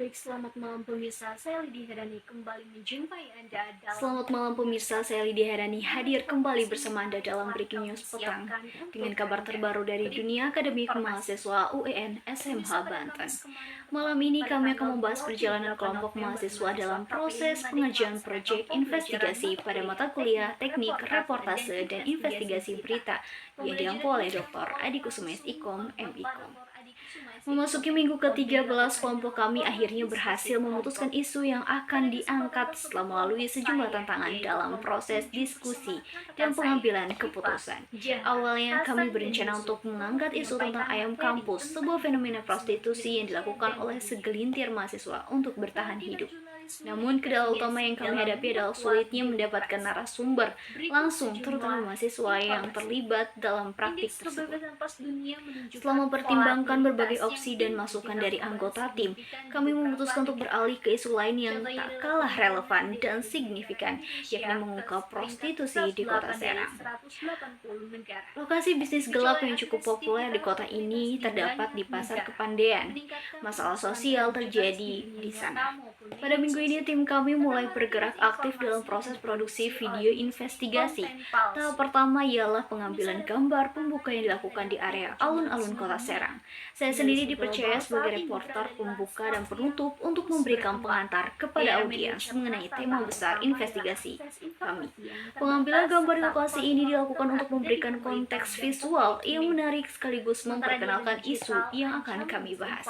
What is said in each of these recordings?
Baik, selamat malam pemirsa, saya Lydia Herani kembali menjumpai Anda Selamat malam pemirsa, saya Lydia Herani hadir kembali bersama Anda dalam Breaking News Petang dengan kabar terbaru dari dunia akademik mahasiswa UEN SMH Banten. Malam ini kami akan membahas perjalanan kelompok mahasiswa dalam proses pengajuan proyek investigasi pada mata kuliah Teknik Reportase dan Investigasi Berita yang diampu oleh Dr. Adi Kusumes Ikom, MIkom. Memasuki minggu ke-13, kelompok kami akhirnya berhasil memutuskan isu yang akan diangkat setelah melalui sejumlah tantangan dalam proses diskusi dan pengambilan keputusan. Awalnya kami berencana untuk mengangkat isu tentang ayam kampus, sebuah fenomena prostitusi yang dilakukan oleh segelintir mahasiswa untuk bertahan hidup. Namun, kendala utama yang kami hadapi adalah sulitnya mendapatkan narasumber langsung, terutama mahasiswa yang terlibat dalam praktik tersebut. Setelah mempertimbangkan berbagai opsi dan masukan dari anggota tim, kami memutuskan untuk beralih ke isu lain yang tak kalah relevan dan signifikan, yakni mengungkap prostitusi di kota Serang. Lokasi bisnis gelap yang cukup populer di kota ini terdapat di Pasar Kepandean. Masalah sosial terjadi di sana. Pada minggu ini, tim kami mulai bergerak aktif dalam proses produksi video investigasi. Tahap pertama ialah pengambilan gambar pembuka yang dilakukan di area alun-alun kota Serang. Saya sendiri dipercaya sebagai reporter pembuka dan penutup untuk memberikan pengantar kepada audiens mengenai tema besar investigasi kami. Pengambilan gambar di lokasi ini dilakukan untuk memberikan konteks visual yang menarik sekaligus memperkenalkan isu yang akan kami bahas.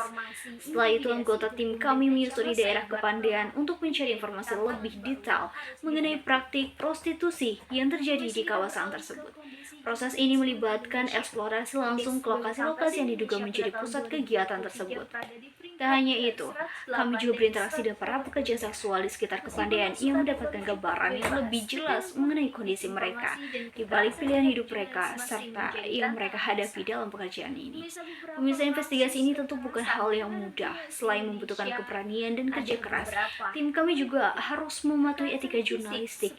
Setelah itu, anggota tim kami menyusuri daerah Kepandean untuk mencari informasi lebih detail mengenai praktik prostitusi yang terjadi di kawasan tersebut. Proses ini melibatkan eksplorasi langsung ke lokasi-lokasi yang diduga menjadi pusat kegiatan tersebut. Tak hanya itu, kami juga berinteraksi dengan para pekerja seksual di sekitar Kepandean yang mendapatkan gambaran yang lebih jelas mengenai kondisi mereka, di balik pilihan hidup mereka, serta yang mereka hadapi dalam pekerjaan ini. Pemirsa, investigasi ini tentu bukan hal yang mudah. Selain membutuhkan keberanian dan kerja keras, tim kami juga harus mematuhi etika jurnalistik.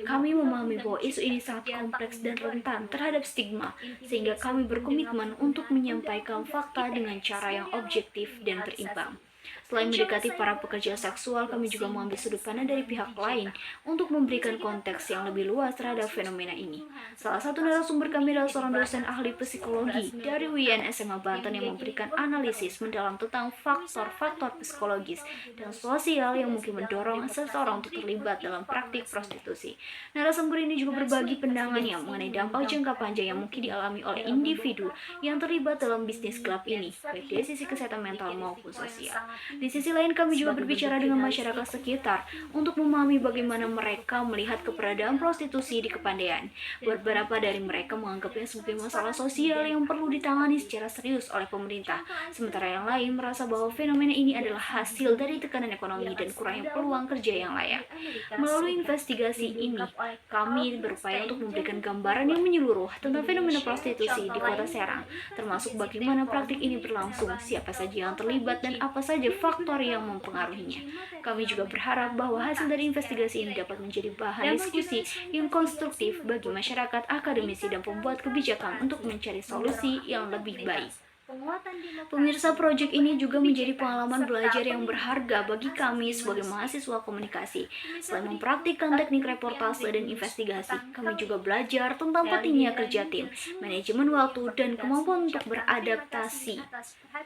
Kami memahami bahwa isu ini sangat kompleks dan rentan terhadap stigma, sehingga kami berkomitmen untuk menyampaikan fakta dengan cara yang objektif dan berimbang. Selain mendekati para pekerja seksual, kami juga mengambil sudut pandang dari pihak lain untuk memberikan konteks yang lebih luas terhadap fenomena ini. Salah satu narasumber kami adalah seorang dosen ahli psikologi dari UIN SMA Banten yang memberikan analisis mendalam tentang faktor-faktor psikologis dan sosial yang mungkin mendorong seseorang untuk terlibat dalam praktik prostitusi. Narasumber ini juga berbagi pandangannya mengenai dampak jangka panjang yang mungkin dialami oleh individu yang terlibat dalam bisnis gelap ini, baik dari sisi kesehatan mental maupun sosial. Di sisi lain, kami juga berbicara dengan masyarakat sekitar untuk memahami bagaimana mereka melihat keberadaan prostitusi di Kepandean. Beberapa dari mereka menganggapnya sebagai masalah sosial yang perlu ditangani secara serius oleh pemerintah, sementara yang lain merasa bahwa fenomena ini adalah hasil dari tekanan ekonomi dan kurangnya peluang kerja yang layak. Melalui investigasi ini, kami berupaya untuk memberikan gambaran yang menyeluruh tentang fenomena prostitusi di kota Serang, termasuk bagaimana praktik ini berlangsung, siapa saja yang terlibat, dan apa saja faktor yang mempengaruhinya. Kami juga berharap bahwa hasil dari investigasi ini dapat menjadi bahan diskusi yang konstruktif bagi masyarakat, akademisi, dan pembuat kebijakan untuk mencari solusi yang lebih baik. Pemirsa, proyek ini juga menjadi pengalaman belajar yang berharga bagi kami sebagai mahasiswa komunikasi. Selain mempraktikkan teknik reportase dan investigasi, kami juga belajar tentang pentingnya kerja tim, manajemen waktu, dan kemampuan untuk beradaptasi.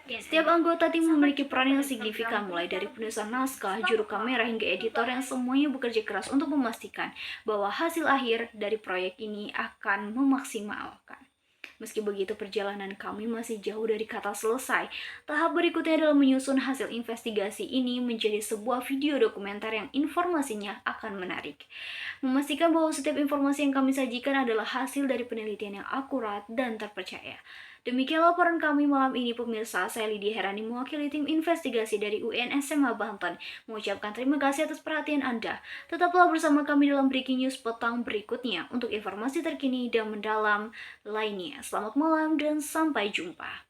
Setiap anggota tim memiliki peran yang signifikan, mulai dari penulisan naskah, juru kamera, hingga editor yang semuanya bekerja keras untuk memastikan bahwa hasil akhir dari proyek ini akan memaksimalkan. Meski begitu, perjalanan kami masih jauh dari kata selesai. Tahap berikutnya adalah menyusun hasil investigasi ini menjadi sebuah video dokumenter yang informasinya akan menarik. Memastikan bahwa setiap informasi yang kami sajikan adalah hasil dari penelitian yang akurat dan terpercaya. Demikian laporan kami malam ini pemirsa, saya Lydia Herani mewakili tim investigasi dari UN SMA Banten mengucapkan terima kasih atas perhatian Anda. Tetaplah bersama kami dalam Breaking News petang berikutnya untuk informasi terkini dan mendalam lainnya. Selamat malam dan sampai jumpa.